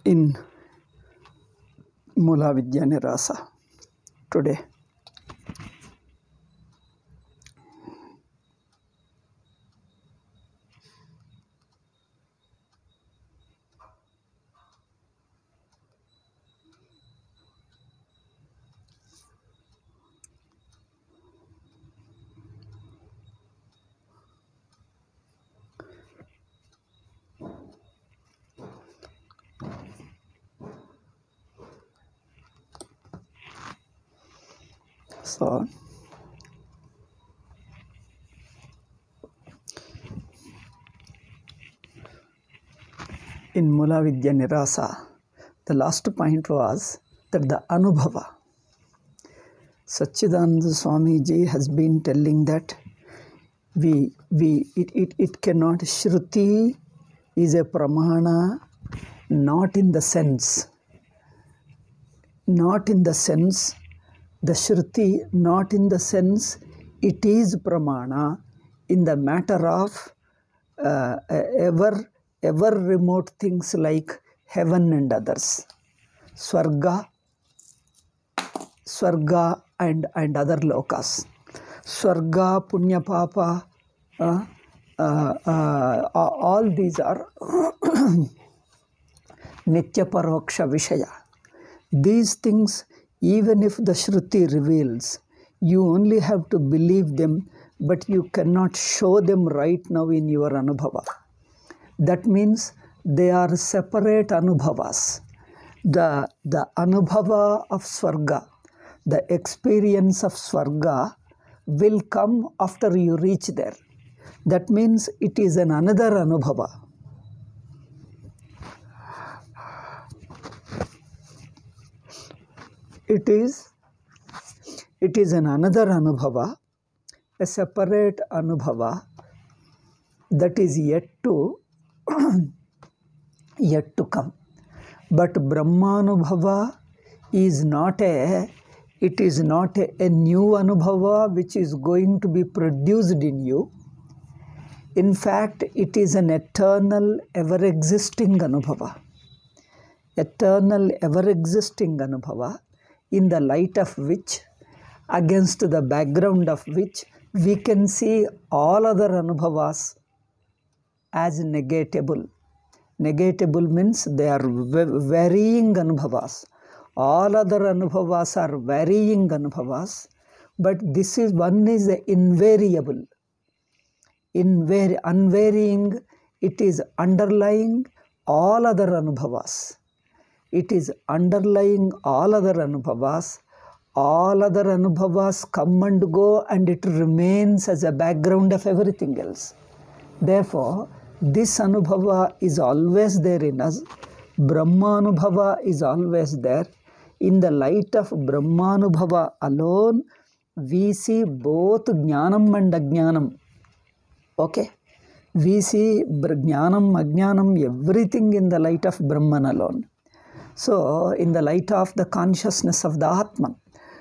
in Mula Vidya Nirasa today. So, in Mula Vidya Nirasa, the last point was that the Anubhava. Satchidananda Swamiji has been telling that it cannot, Shruti is a pramana not in the sense, the Shruti, not in the sense it is pramana in the matter of ever remote things like heaven and others, Swarga and other lokas. Swarga, Punya Papa, all these are Nitya Paroksha Vishaya. These things, even if the Shruti reveals, you only have to believe them, but you cannot show them right now in your Anubhava. That means they are separate Anubhavas. The Anubhava of Swarga, the experience of Swarga will come after you reach there. That means it is another Anubhava. It is another Anubhava, a separate Anubhava that is yet to come. But Brahmanubhava is not a new Anubhava which is going to be produced in you. In fact, it is an eternal, ever-existing Anubhava. Eternal, ever-existing Anubhava, in the light of which, against the background of which, we can see all other Anubhavas as negatable. Negatable means they are varying Anubhavas. All other Anubhavas are varying Anubhavas, but this is one is invariable. Unvarying, it is underlying all other Anubhavas. It is underlying all other Anubhavas. All other Anubhavas come and go, and it remains as a background of everything else. Therefore, this Anubhava is always there in us. Brahmanubhava is always there. In the light of Brahmanubhava alone, we see both Jnanam and Ajnanam. Okay? We see Jnanam, Ajnanam, everything in the light of Brahman alone. So, in the light of the consciousness of the Atman.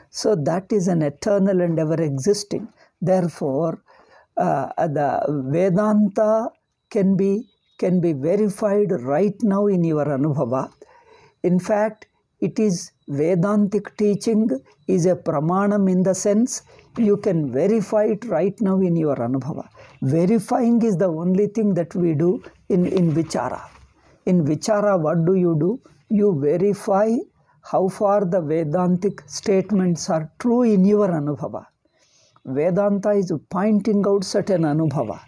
So, that is an eternal and ever existing. Therefore, the Vedanta can be verified right now in your Anubhava. In fact, it is Vedantic teaching is a pramanam in the sense you can verify it right now in your Anubhava. Verifying is the only thing that we do in Vichara. In Vichara, what do? You verify how far the Vedantic statements are true in your Anubhava. Vedanta is pointing out certain Anubhava,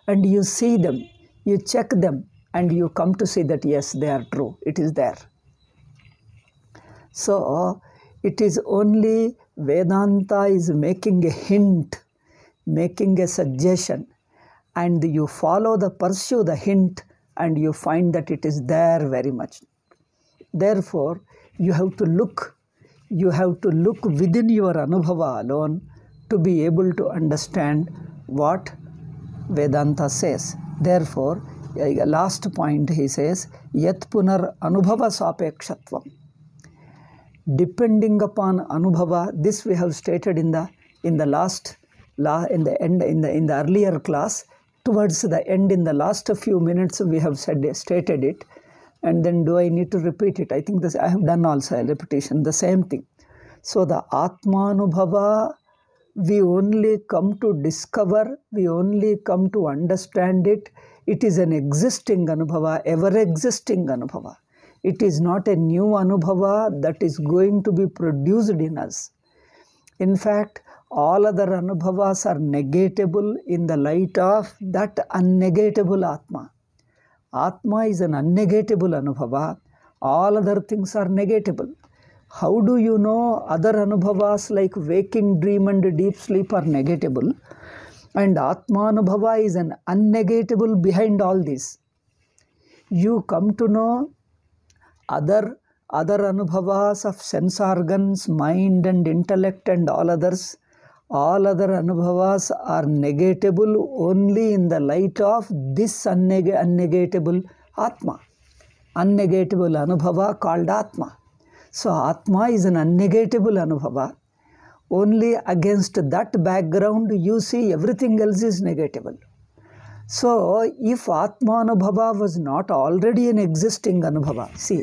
and you see them, you check them, and you come to see that yes, they are true, it is there. So, it is only Vedanta is making a hint, making a suggestion, and you pursue the hint, and you find that it is there very much. Therefore, you have to look within your Anubhava alone to be able to understand what Vedanta says. Therefore, last point he says, Yat punar anubhava sapekshatvam. Depending upon Anubhava, this we have stated in the earlier class. Towards the end, in the last few minutes, we have stated it, And then do I need to repeat it? I think this I have done also a repetition, the same thing. So the Atmanubhava, we only come to discover, we only come to understand it. It is an existing Anubhava, ever existing Anubhava. It is not a new Anubhava that is going to be produced in us. In fact, all other Anubhavas are negatable in the light of that unnegatable Atma. Atma is an unnegatable Anubhava. All other things are negatable. How do you know other Anubhavas like waking dream and deep sleep are negatable? And Atma Anubhava is an unnegatable behind all this. You come to know other Anubhavas of sense organs, mind and intellect and all other Anubhavas are negatable only in the light of this unnegatable Atma. Unnegatable Anubhava called Atma. So Atma is an unnegatable Anubhava. Only against that background you see everything else is negatable. So if Atma Anubhava was not already an existing Anubhava, see,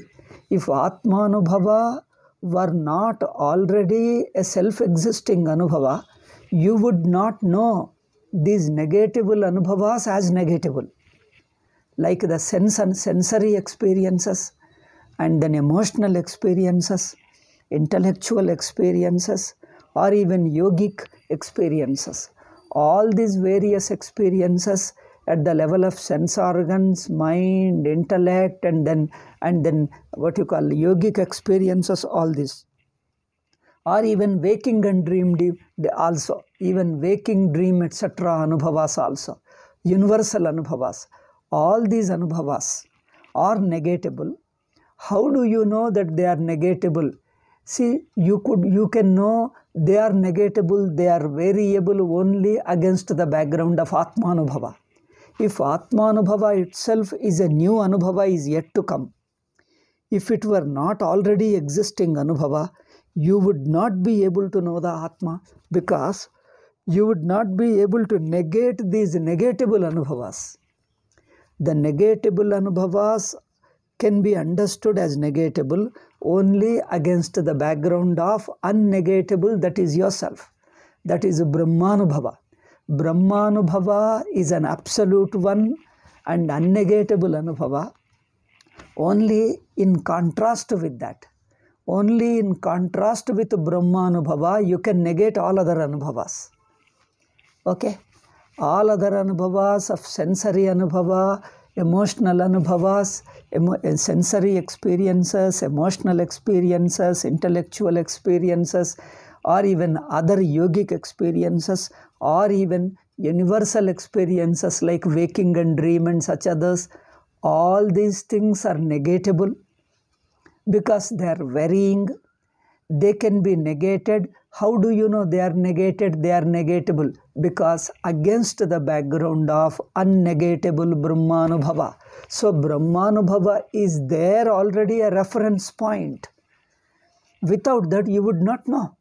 if Atma Anubhava were not already a self-existing Anubhava, you would not know these negatable Anubhavas as negatable. Like the sense and sensory experiences, and then emotional experiences, intellectual experiences, or even yogic experiences. All these various experiences at the level of sense organs, mind, intellect, and then what you call yogic experiences, all this. Or even waking and dream also, even waking, dream, etc. Anubhavas also, universal Anubhavas. All these Anubhavas are negatable. How do you know that they are negatable? See, you can know they are negatable, they are variable only against the background of Atmanubhava. If Atmanubhava itself is a new Anubhava, is yet to come. If it were not already existing Anubhava, you would not be able to know the Atma, because you would not be able to negate these negatable Anubhavas. The negatable Anubhavas can be understood as negatable only against the background of unnegatable, that is yourself. That is Brahmanubhava. Brahmanubhava is an absolute one and unnegatable Anubhava. Only in contrast with that, only in contrast with Brahmanubhava, you can negate all other Anubhavas. Okay? All other Anubhavas of sensory Anubhava, emotional Anubhavas, sensory experiences, emotional experiences, intellectual experiences, or even other yogic experiences, or even universal experiences like waking and dream and such others, all these things are negatable because they are varying. They can be negated. How do you know they are negated? They are negatable because against the background of unnegatable Brahmanubhava. So Brahmanubhava is there already a reference point. Without that you would not know.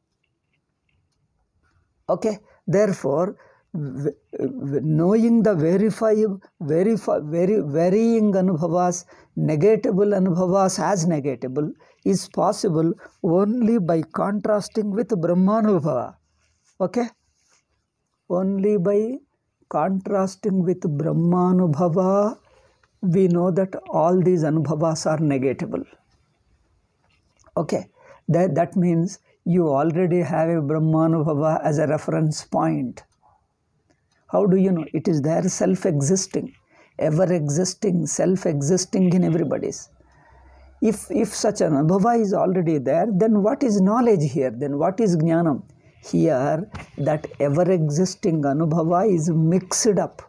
Okay, therefore knowing the varying Anubhavas, negatable Anubhavas as negatable is possible only by contrasting with Brahmanubhava. Okay? Only by contrasting with Brahmanubhava, we know that all these Anubhavas are negatable. Okay? That means you already have a Brahmanubhava as a reference point. How do you know? It is there, self-existing, ever-existing, self-existing in everybody's. If such an Anubhava is already there, then what is knowledge here? Then what is Jnanam? Here, that ever-existing Anubhava is mixed up,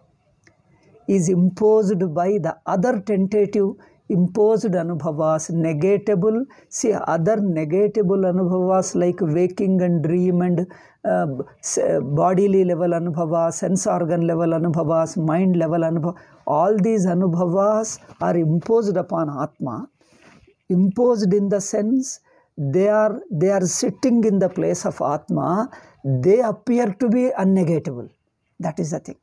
is imposed by the other tentative imposed Anubhavas, negatable. See, other negatable Anubhavas like waking and dream and bodily level Anubhavas, sense organ level Anubhavas, mind level Anubhavas, all these Anubhavas are imposed upon Atma. Imposed in the sense they are sitting in the place of Atma. They appear to be unnegatable. That is the thing.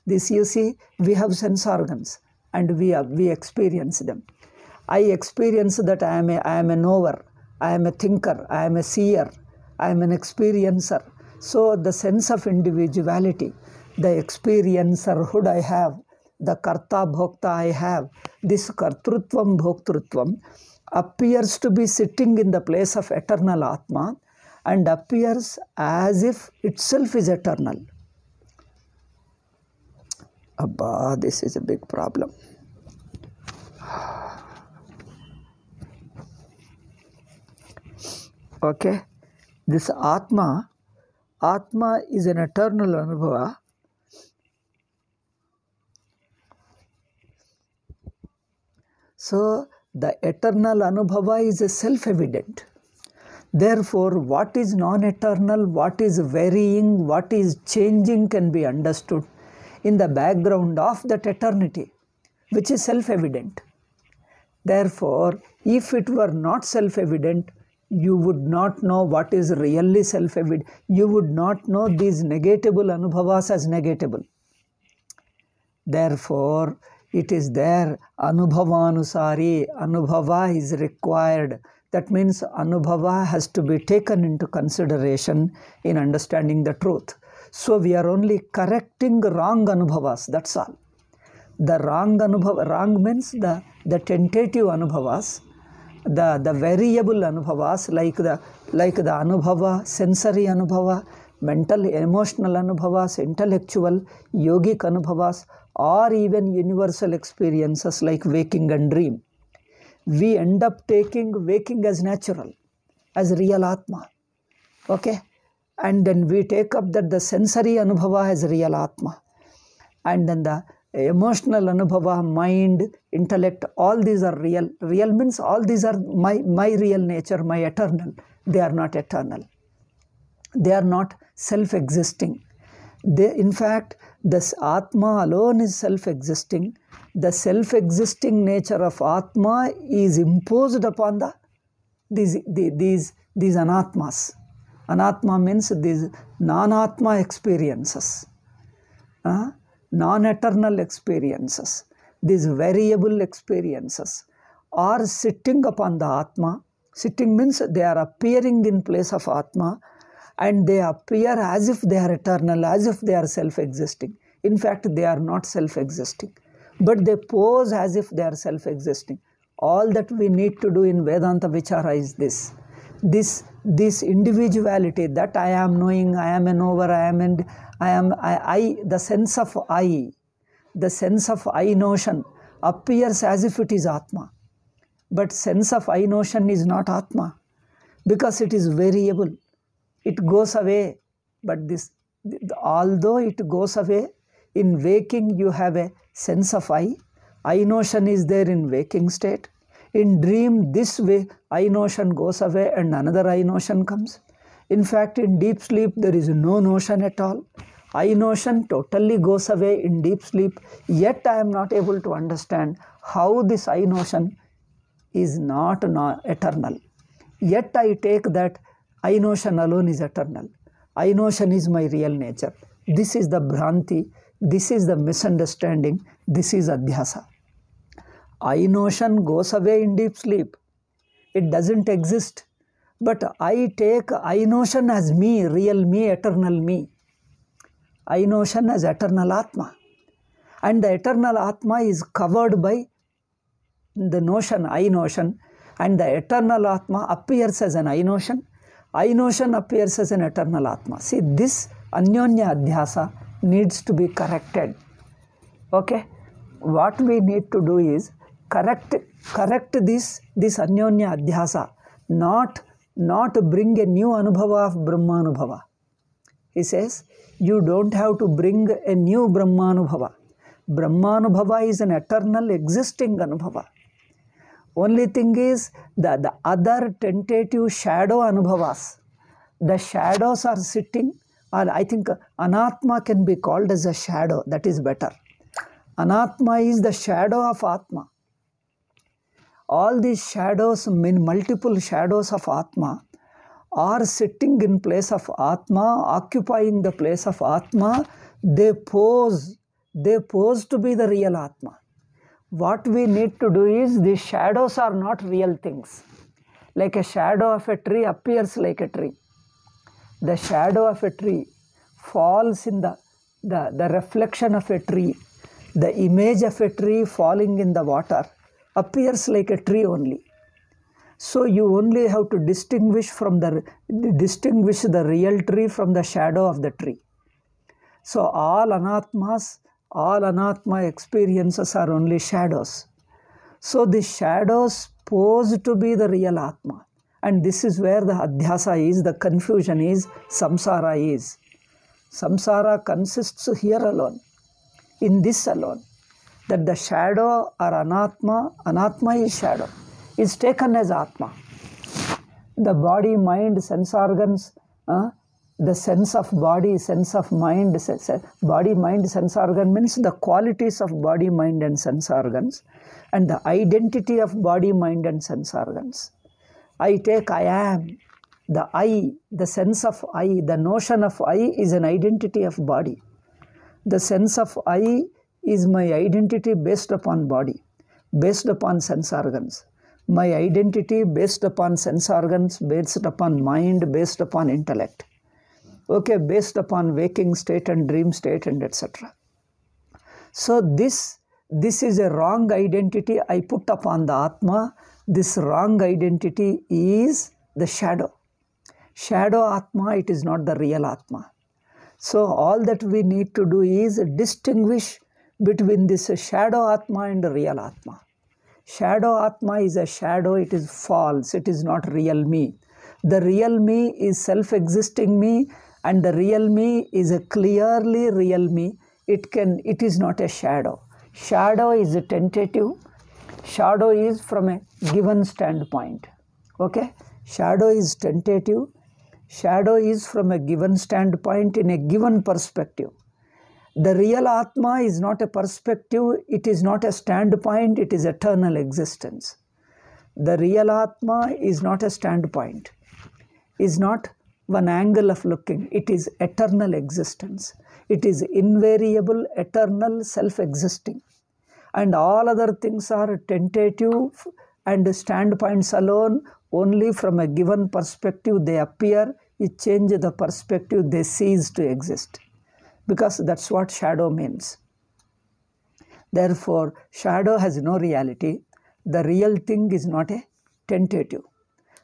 This, you see, we have sense organs and we experience them. I experience that I am a knower, I am a thinker, I am a seer, I am an experiencer. So the sense of individuality, the experiencerhood I have, the karta bhokta I have, this kartrutvam bhoktrutvam appears to be sitting in the place of eternal Atma and appears as if itself is eternal. Abba, this is a big problem. Okay, this Atma is an eternal Anubhava. So, the eternal Anubhava is a self-evident. Therefore, what is non-eternal, what is varying, what is changing can be understood in the background of that eternity, which is self-evident. Therefore, if it were not self-evident, you would not know what is really self-evident. You would not know these negatable Anubhavas as negatable. Therefore, it is there, Anubhavanusari, Anubhava is required. That means Anubhava has to be taken into consideration in understanding the truth. So we are only correcting wrong Anubhavas, that's all. The wrong Anubhava, wrong means the tentative Anubhavas, the variable Anubhavas like the Anubhava, sensory Anubhava, mental, emotional Anubhavas, intellectual, yogic Anubhavas, or even universal experiences like waking and dream. We end up taking waking as natural, as real Atma. Okay? And then we take up that the sensory Anubhava as real Atma. And then the emotional Anubhava, mind, intellect, all these are real. Real means all these are my real nature, my eternal. They are not eternal. They are not self-existing. In fact, this Atma alone is self-existing. The self-existing nature of Atma is imposed upon these Anatmas. Anatma means these non-Atma experiences, non-eternal experiences, these variable experiences are sitting upon the Atma. Sitting means they are appearing in place of Atma, and they appear as if they are eternal, as if they are self-existing. In fact, they are not self-existing, but they pose as if they are self-existing. All that we need to do in Vedanta Vichara is this individuality, that I am knowing, I am a knower, the sense of I notion appears as if it is Atma. But sense of I notion is not Atma, because it is variable. It goes away, but although it goes away, in waking you have a sense of I notion is there in waking state. In dream, this way I notion goes away and another I notion comes. In fact, in deep sleep there is no notion at all. I notion totally goes away in deep sleep, yet I am not able to understand how this I notion is not eternal. Yet I take that I notion alone is eternal. I notion is my real nature. This is the Bhranti, this is the misunderstanding, this is Adhyasa. I notion goes away in deep sleep. It doesn't exist. But I take I notion as me, real me, eternal me. I notion as eternal Atma. And the eternal Atma is covered by the notion, I notion. And the eternal Atma appears as an I notion. I notion appears as an eternal Atma. See, this Anyonya Adhyasa needs to be corrected. Okay? What we need to do is correct this Anyonya Adhyasa, not bring a new Anubhava of Brahmanubhava. He says, you don't have to bring a new Brahmanubhava. Brahmanubhava is an eternal existing Anubhava. Only thing is that the other tentative shadow Anubhavas, the shadows are sitting, or I think Anatma can be called as a shadow, that is better. Anatma is the shadow of Atma. All these shadows, multiple shadows of Atma, are sitting in place of Atma, occupying the place of Atma. They pose to be the real Atma. what we need to do is, the shadows are not real things. Like a shadow of a tree appears like a tree. The shadow of a tree falls in the reflection of a tree. The image of a tree falling in the water appears like a tree only. So you only have to distinguish the real tree from the shadow of the tree. So all anatma experiences are only shadows. So the shadows pose to be the real Atma. And this is where the adhyasa is, the confusion is, samsara is. Samsara consists here alone, in this alone, that the shadow or anatma is shadow, is taken as Atma. The body, mind, sense organs, the sense of body, sense of mind, body, mind, sense organ means the qualities of body, mind and sense organs, and the identity of body, mind and sense organs. I take I am, the I, the sense of I, the notion of I is an identity of body. The sense of I is my identity based upon body, based upon sense organs. My identity based upon sense organs, based upon mind, based upon intellect. Okay, based upon waking state and dream state and etc. So this is a wrong identity I put upon the Atma. This wrong identity is the shadow. Shadow Atma, it is not the real Atma. So all that we need to do is distinguish between this shadow Atma and the real Atma. Shadow Atma is a shadow, it is false, it is not real me. The real me is self-existing me, and the real me is a clearly real me. It is not a shadow. Shadow is a tentative. Shadow is from a given standpoint. Okay? Shadow is tentative. Shadow is from a given standpoint in a given perspective. The real Atma is not a perspective, it is not a standpoint, it is eternal existence. The real Atma is not a standpoint, is not one angle of looking, it is eternal existence. It is invariable, eternal, self-existing. And all other things are tentative and standpoints alone, only from a given perspective they appear, you change the perspective, they cease to exist. Because that's what shadow means. Therefore, shadow has no reality. The real thing is not a tentative.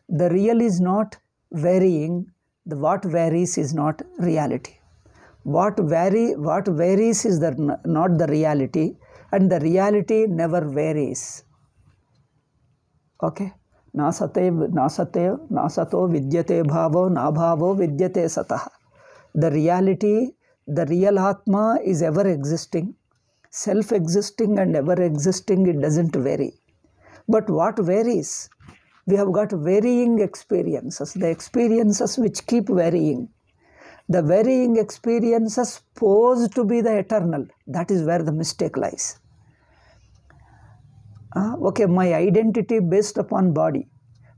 The real is not varying. What varies is not reality. What varies is not the reality, and the reality never varies. Okay? Nasato vidyate bhavo, nabhavo vidyate satah. The reality, the real Atma is ever existing, self-existing and ever existing, it doesn't vary. But what varies? We have got varying experiences, the experiences which keep varying. The varying experiences pose to be the eternal. That is where the mistake lies. Okay, my identity based upon body,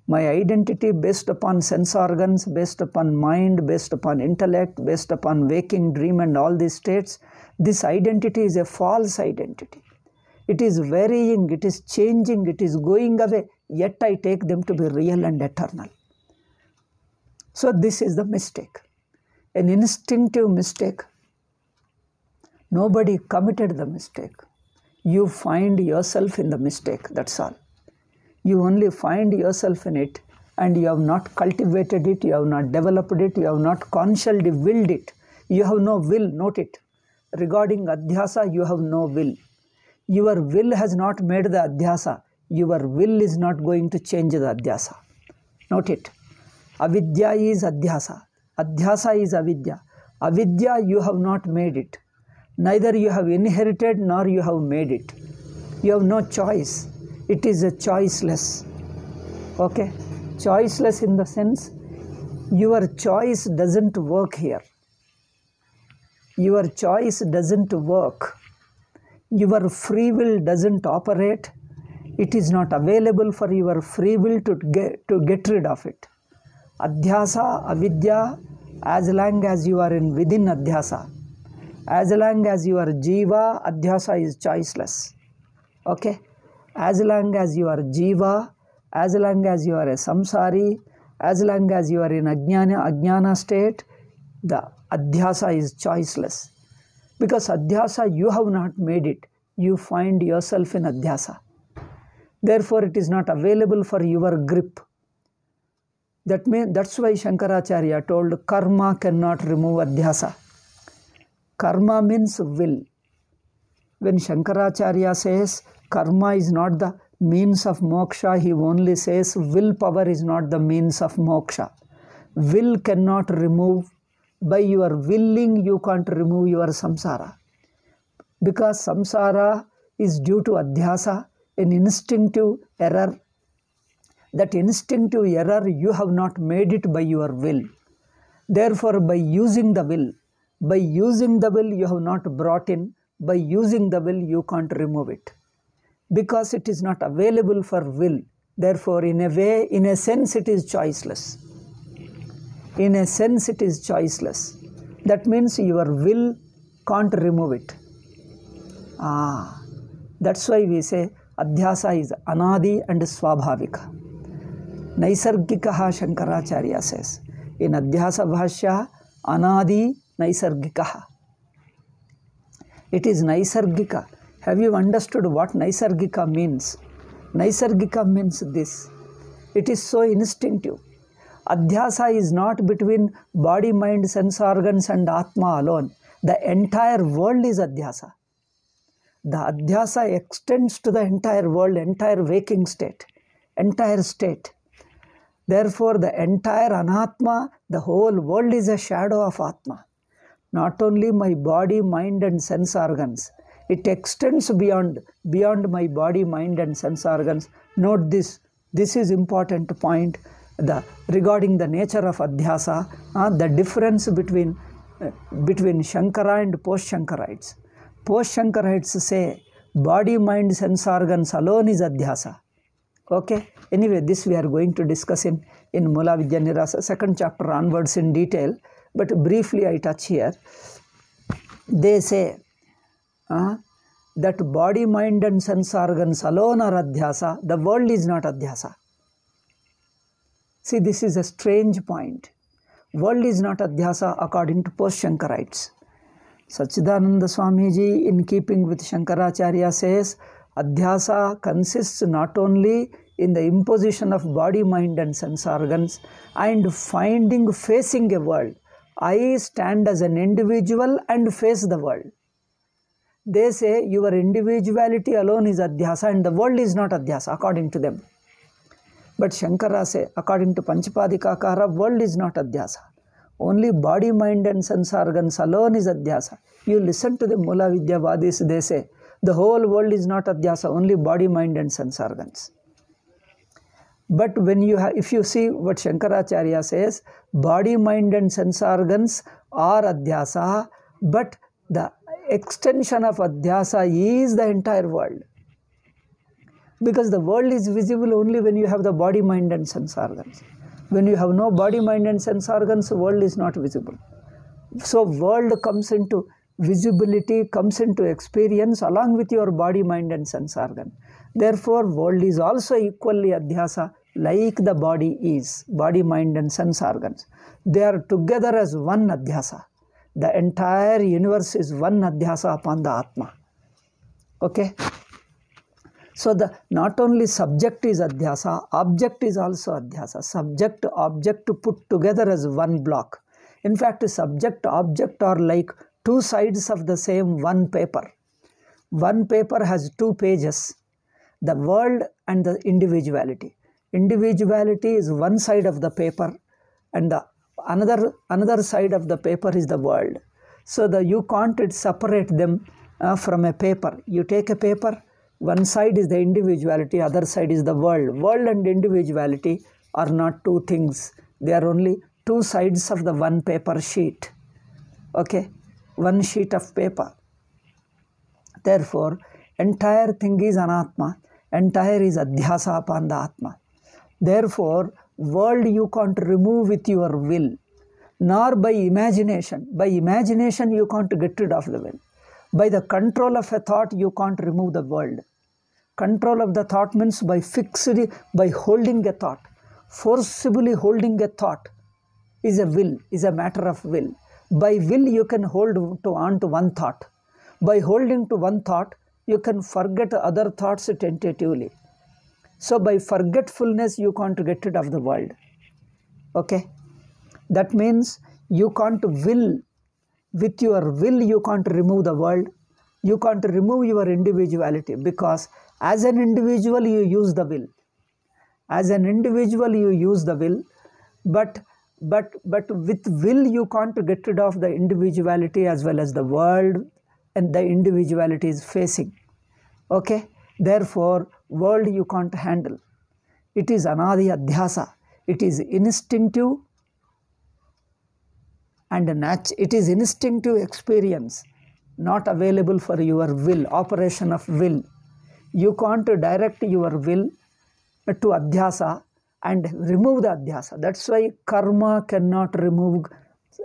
my identity based upon sense organs, based upon mind, based upon intellect, based upon waking, dream and all these states, this identity is a false identity. It is varying, it is changing, it is going away, yet I take them to be real and eternal. So this is the mistake, an instinctive mistake. Nobody committed the mistake. You find yourself in the mistake, that's all. You only find yourself in it, and you have not cultivated it, you have not developed it, you have not consciously willed it. You have no will, note it. Regarding adhyasa, you have no will. Your will has not made the adhyasa. Your will is not going to change the adhyasa. Note it. Avidya is adhyasa. Adhyasa is avidya. Avidya, you have not made it. Neither you have inherited nor you have made it. You have no choice. It is a choiceless. Okay? Choiceless in the sense, your choice doesn't work here. Your choice doesn't work. Your free will doesn't operate. It is not available for your free will to get rid of it. Adhyasa, avidya, as long as you are within adhyasa, as long as you are jiva, adhyasa is choiceless. Okay? As long as you are jiva, as long as you are a samsari, as long as you are in ajnana state, the adhyasa is choiceless. Because adhyasa, you have not made it. You find yourself in adhyasa. Therefore, it is not available for your grip. That's why Shankaracharya told karma cannot remove adhyasa. Karma means will. When Shankaracharya says karma is not the means of moksha, he only says willpower is not the means of moksha. Will cannot remove. By your willing, you can't remove your samsara. Because samsara is due to adhyasa, an instinctive error. That instinctive error, you have not made it by your will. Therefore, by using the will, you have not brought in. By using the will, you can't remove it. Because it is not available for will. Therefore, in a sense, it is choiceless. In a sense, it is choiceless. That means your will can't remove it. That's why we say adhyasa is anadi and swabhavika. Naisargikaha, Shankaracharya says. In adhyasa bhashya, anadi naisargikaha. It is naisargika. Have you understood what naisargika means? Naisargika means this. It is so instinctive. Adhyasa is not between body, mind, sense organs and Atma alone. The entire world is adhyasa. The adhyasa extends to the entire world, entire waking state, entire state. Therefore, the entire anatma, the whole world is a shadow of Atma. Not only my body, mind and sense organs. It extends beyond my body, mind and sense organs. Note this. This is important point. Regarding the nature of adhyasa, the difference between Shankara and post-Shankarites. Post-Shankarites say body, mind, sense organs alone is adhyasa. Okay? Anyway, this we are going to discuss in Mula Vidya Nirasa, 2nd chapter onwards in detail. But briefly I touch here. They say that body, mind and sense organs alone are adhyasa. The world is not adhyasa. See, this is a strange point. World is not adhyasa according to post-Shankarites. Sachidananda Swamiji, in keeping with Shankaracharya, says adhyasa consists not only in the imposition of body, mind and sense organs and facing a world. I stand as an individual and face the world. They say your individuality alone is adhyasa and the world is not adhyasa according to them. But Shankara say, according to Panchapadikakara, world is not adhyasa. Only body, mind and sense organs alone is adhyasa. You listen to the Mula Vidyavadis, they say, the whole world is not adhyasa, only body, mind and sense organs. But when if you see what Shankaracharya says, body, mind and sense organs are adhyasa, but the extension of adhyasa is the entire world. Because the world is visible only when you have the body, mind and sense organs. When you have no body, mind and sense organs, the world is not visible. So world comes into visibility, comes into experience along with your body, mind and sense organ. Therefore, world is also equally adhyasa like the body is, body, mind and sense organs. They are together as one adhyasa. The entire universe is one adhyasa upon the Atma. Okay? So not only subject is adhyasa, object is also adhyasa. Subject, object put together as one block. In fact, subject, object are like two sides of the same one paper. One paper has two pages, the world and the individuality. Individuality is one side of the paper and the another side of the paper is the world. So you can't separate them from a paper. You take a paper, one side is the individuality, other side is the world. World and individuality are not two things. They are only two sides of the one paper sheet. Okay? One sheet of paper. Therefore, entire thing is anatma. Entire is adhyasa upon the Atma. Therefore, world you can't remove with your will, nor by imagination. By imagination you can't get rid of the will. By the control of a thought you can't remove the world. Control of the thought means by holding a thought. Forcibly holding a thought is a matter of will. By will you can hold on to one thought. By holding to one thought, you can forget other thoughts tentatively. So by forgetfulness, you can't get rid of the world. Okay? That means you can't will. With your will, you can't remove the world. You can't remove your individuality, because as an individual, you use the will. As an individual, you use the will, but with will, you can't get rid of the individuality as well as the world and the individuality is facing. Okay? Therefore, world you can't handle. It is anadi adhyasa. It is instinctive and it is instinctive experience, not available for your will, operation of will. You can't direct your will to adhyasa and remove the adhyasa. That's why karma cannot remove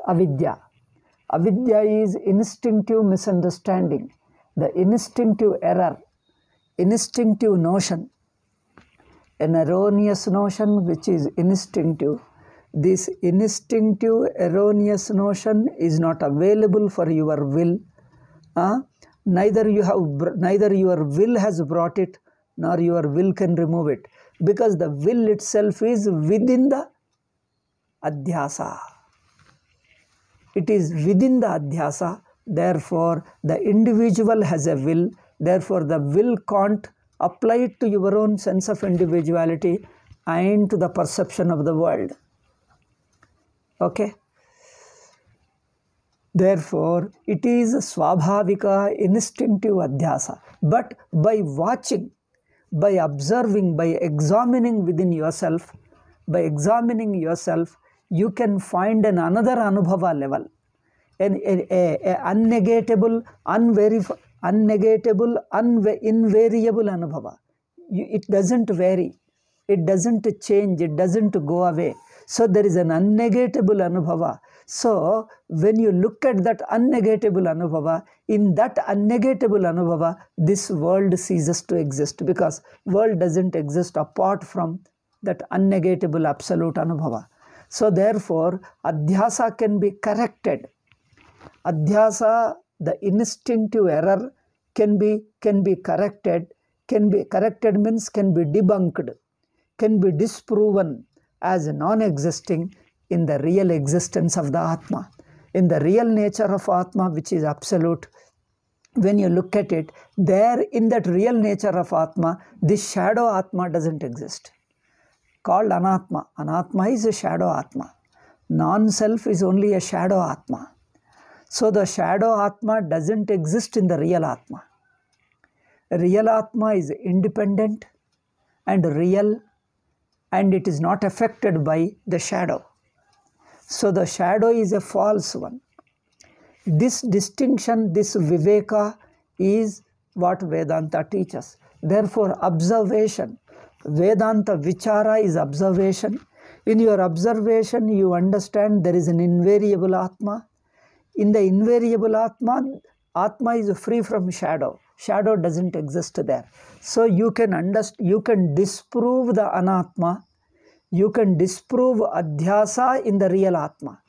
avidya. Avidya is instinctive misunderstanding, the instinctive error, instinctive notion, an erroneous notion which is instinctive. This instinctive erroneous notion is not available for your will. Neither your will has brought it, nor your will can remove it, because the will itself is within the adhyasa. It is within the adhyasa. Therefore, the individual has a will. Therefore, the will can't apply it to your own sense of individuality and to the perception of the world. Okay? Therefore, it is swabhavika, instinctive adhyasa. But by watching, by observing, by examining within yourself, you can find another anubhava level, an unnegatable, invariable anubhava. It doesn't vary, it doesn't change, it doesn't go away. So there is an unnegatable anubhava. So when you look at that unnegatable anubhava, in that unnegatable anubhava, this world ceases to exist, because world doesn't exist apart from that unnegatable absolute anubhava. So therefore, adhyasa can be corrected. Adhyasa, the instinctive error, can be corrected. Can be corrected means can be debunked, can be disproven as non-existing in the real existence of the Atma, in the real nature of Atma, which is absolute. When you look at it, there in that real nature of Atma, this shadow Atma doesn't exist, called Anatma. Anatma is a shadow Atma. Non-self is only a shadow Atma. So the shadow Atma doesn't exist in the real Atma. Real Atma is independent and real, and it is not affected by the shadow. So the shadow is a false one. This distinction, this viveka, is what Vedanta teaches. Therefore, observation, Vedanta vichara is observation. In your observation, you understand there is an invariable Atma. In the invariable Atma, Atma is free from shadow. Shadow doesn't exist there. So you can disprove the Anatma. You can disprove adhyasa in the real Atma.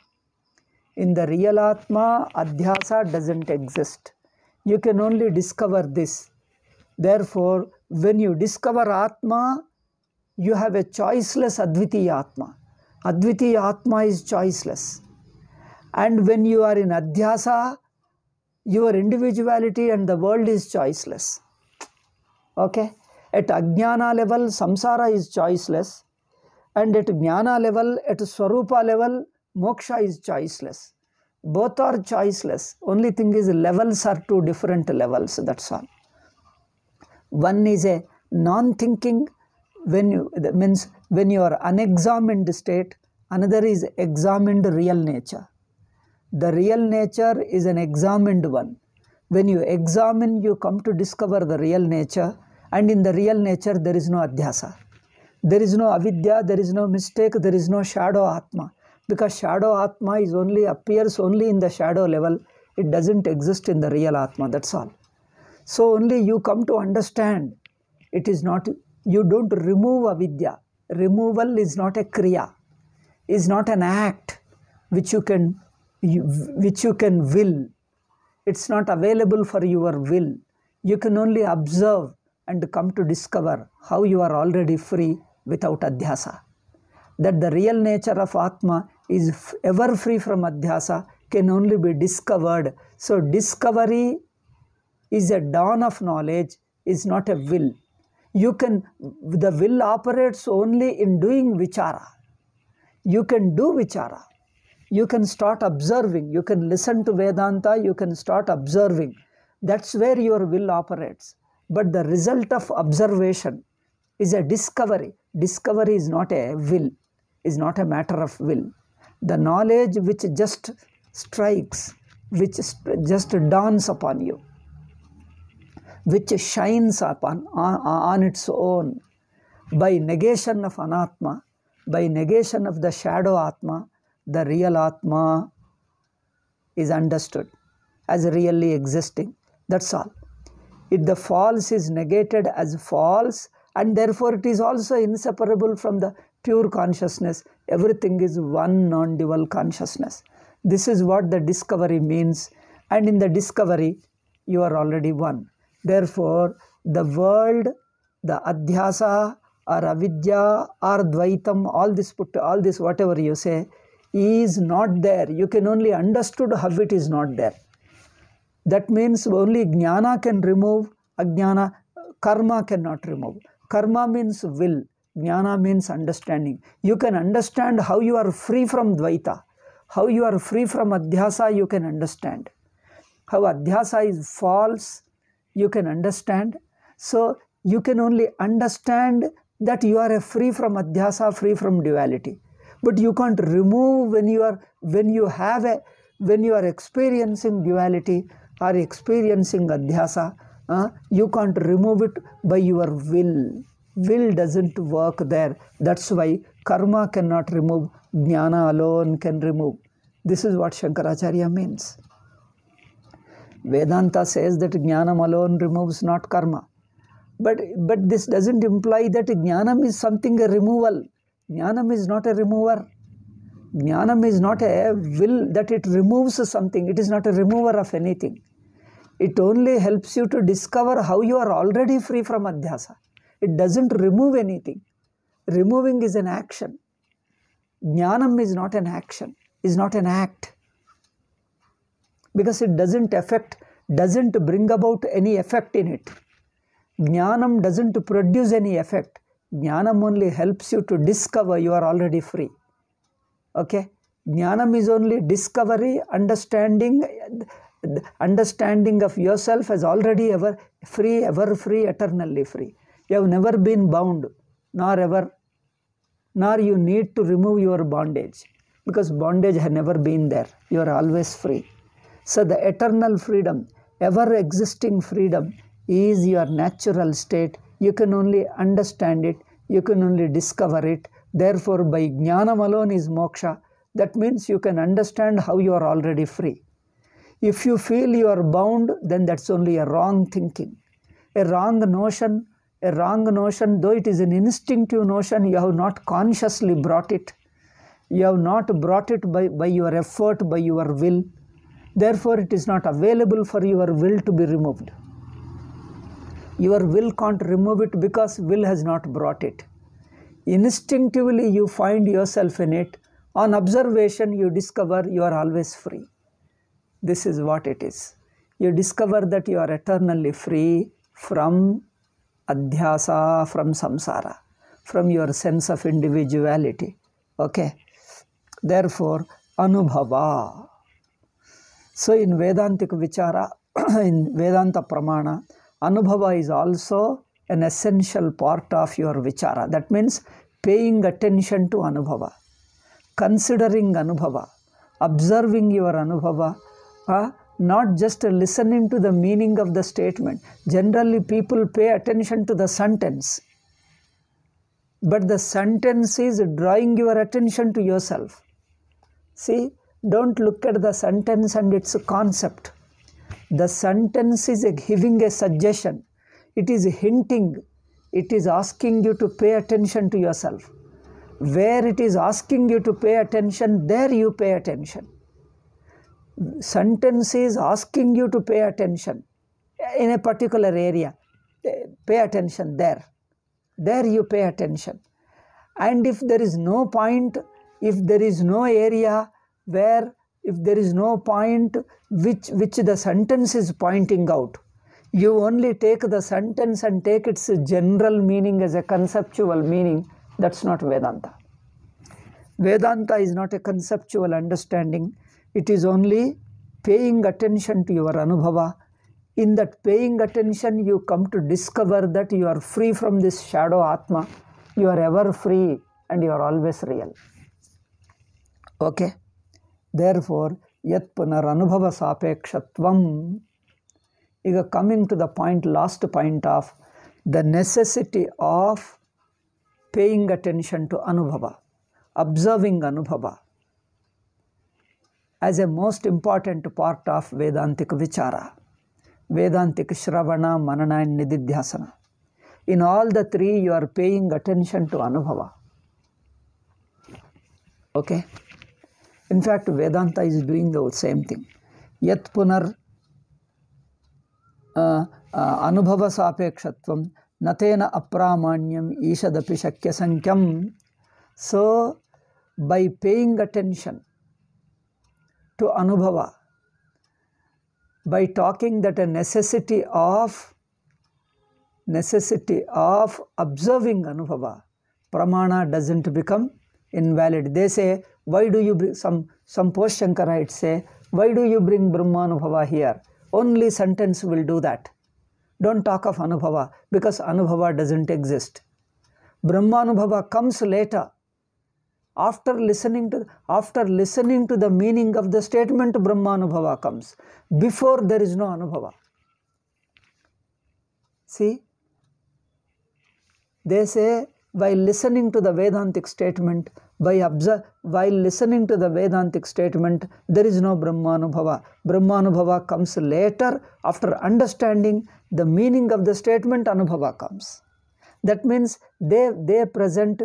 In the real Atma, adhyasa doesn't exist. You can only discover this. Therefore, when you discover Atma, you have a choiceless Advitiya Atma. Advitiya Atma is choiceless. And when you are in adhyasa, your individuality and the world is choiceless. Okay? At ajnana level, samsara is choiceless. And at jnana level, at swarupa level, moksha is choiceless. Both are choiceless. Only thing is levels are two different levels, that's all. One is a non-thinking, when you are unexamined state. Another is examined real nature. The real nature is an examined one. When you examine, you come to discover the real nature, and in the real nature there is no adhyasa. There is no avidya, there is no mistake, there is no shadow Atma. Because shadow Atma appears only in the shadow level. It doesn't exist in the real Atma, that's all. So only you come to understand It is not, you don't remove avidya. Removal is not a kriya, is not an act which you can will. It's not available for your will. You can only observe and come to discover how you are already free without adhyasa. That the real nature of Atma is ever free from adhyasa can only be discovered. So discovery is a dawn of knowledge, is not a will. The will operates only in doing vichara. You can do vichara. You can start observing. You can listen to Vedanta. You can start observing. That's where your will operates. But the result of observation is a discovery. Discovery is not a will, is not a matter of will. The knowledge which just strikes, which just dawns upon you, which shines upon on its own by negation of anatma, by negation of the shadow atma, the real atma is understood as really existing. That's all. If the false is negated as false, and therefore it is also inseparable from the pure consciousness, everything is one non-dual consciousness. This is what the discovery means, and in the discovery you are already one. Therefore, the world, the adhyasa or avidya or dvaitam, all this whatever you say, is not there. You can only understood how it is not there. That means only jnana can remove ajnana, karma cannot remove. Karma means will, jnana means understanding. You can understand how you are free from dvaita, how you are free from adhyasa, you can understand. How adhyasa is false, you can understand. So you can only understand that you are free from adhyasa, free from duality. But you can't remove when you are experiencing duality or experiencing adhyasa, you can't remove it by your will. Will doesn't work there. That's why karma cannot remove, jnana alone can remove. This is what Shankaracharya means. Vedanta says that jnanam alone removes not karma. But this doesn't imply that jnanam is something a removal. Jnanam is not a remover. Jnanam is not a will that it removes something. It is not a remover of anything. It only helps you to discover how you are already free from adhyasa. It doesn't remove anything. Removing is an action. Jnanam is not an action, is not an act. Because it doesn't bring about any effect in it. Jnanam doesn't produce any effect. Jnanam only helps you to discover you are already free. Okay? Jnanam is only discovery, understanding of yourself as already ever free, eternally free. You have never been bound, nor you need to remove your bondage, because bondage has never been there. You are always free. So the eternal freedom, ever existing freedom, is your natural state. You can only understand it, you can only discover it. Therefore, by jnanam alone is moksha. That means you can understand how you are already free. If you feel you are bound, then that's only a wrong thinking. A wrong notion, though it is an instinctive notion, you have not consciously brought it. You have not brought it by your effort, by your will. Therefore, it is not available for your will to be removed. Your will can't remove it because will has not brought it. Instinctively, you find yourself in it. On observation, you discover you are always free. This is what it is. You discover that you are eternally free from adhyasa, from samsara, from your sense of individuality. Okay? Therefore, anubhava. So in Vedantic Vichara, in Vedanta Pramana, anubhava is also an essential part of your Vichara. That means paying attention to anubhava, considering anubhava, observing your anubhava, not just listening to the meaning of the statement. Generally, people pay attention to the sentence, but the sentence is drawing your attention to yourself. See, don't look at the sentence and its concept. The sentence is giving a suggestion. It is hinting. it is asking you to pay attention to yourself. Where it is asking you to pay attention, there you pay attention. Sentence is asking you to pay attention in a particular area. Pay attention there. There you pay attention. And if there is no point, if there is no area where, if there is no point which the sentence is pointing out, you only take the sentence and take its general meaning as a conceptual meaning. That's not Vedanta. Vedanta is not a conceptual understanding. It is only paying attention to your Anubhava. In that paying attention, you come to discover that you are free from this shadow Atma. You are ever free and you are always real. Okay? Therefore, yat punar anubhava sapekshatvam. Coming to the point, last point of the necessity of paying attention to Anubhava, observing Anubhava as a most important part of Vedantic Vichara, Vedantic Shravana, Manana and Nididhyasana. In all the three, you are paying attention to Anubhava. Okay? In fact, Vedanta is doing the same thing. Yat punar anubhava sapekshatvam natena apramanyam ishadapi shakya sankyam. So, by paying attention to Anubhava, by talking that a necessity of observing Anubhava, Pramana doesn't become invalid. They say, why do you bring, some post-Shankarites say, why do you bring Brahmanubhava here? Only sentence will do that. Don't talk of Anubhava, because Anubhava doesn't exist. Brahmanubhava comes later. After listening to the meaning of the statement, Brahmanubhava comes. Before, there is no Anubhava. See? They say, while listening to the Vedantic statement, while listening to the Vedantic statement, there is no Brahmanubhava. Brahmanubhava comes later. After understanding the meaning of the statement, Anubhava comes. That means they present,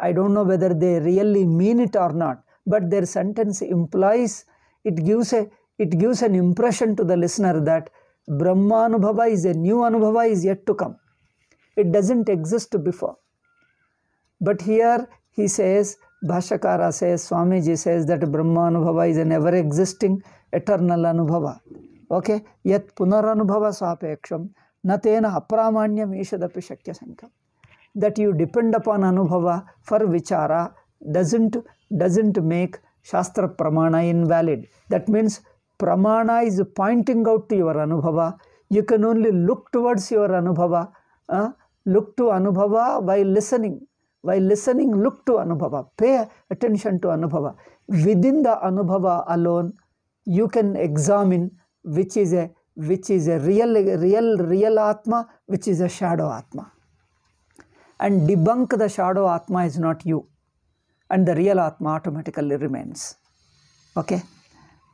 I don't know whether they really mean it or not, but their sentence implies, it gives an impression to the listener that Brahmanubhava is a new Anubhava is yet to come. It doesn't exist before. But here he says, Bhashakara says, Swamiji says that Brahmanubhava is an ever-existing, eternal Anubhava. Okay? Yat punaranubhava sapeksham natena apramanyam ishadapi shakya sankham. That you depend upon Anubhava for Vichara doesn't make Shastra Pramana invalid. That means Pramana is pointing out to your Anubhava. You can only look towards your Anubhava. Look to Anubhava while listening. While listening, look to Anubhava. Pay attention to Anubhava. Within the Anubhava alone, you can examine which is a real Atma, which is a shadow Atma. And debunk the shadow Atma is not you. And the real Atma automatically remains. Okay?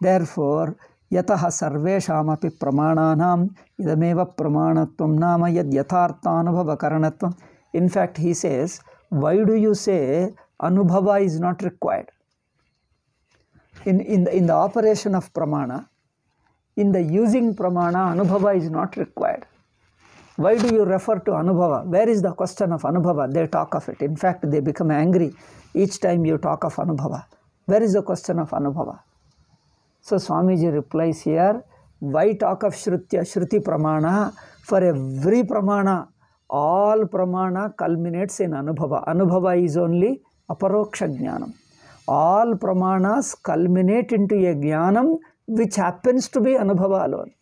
Therefore, yataha sarveshamapi pramananam idameva pramanatvam nama yad yatharthanubhava karanatvam. In fact, he says, why do you say Anubhava is not required? In the operation of Pramana, in the using Pramana, Anubhava is not required. Why do you refer to Anubhava? Where is the question of Anubhava? They talk of it. In fact, they become angry each time you talk of Anubhava. Where is the question of Anubhava? So Swamiji replies here, why talk of Shruti Pramana? For every Pramana, all Pramana culminates in Anubhava. Anubhava is only Aparoksha Jnanam. All Pramanas culminate into a Jnanam which happens to be Anubhava alone.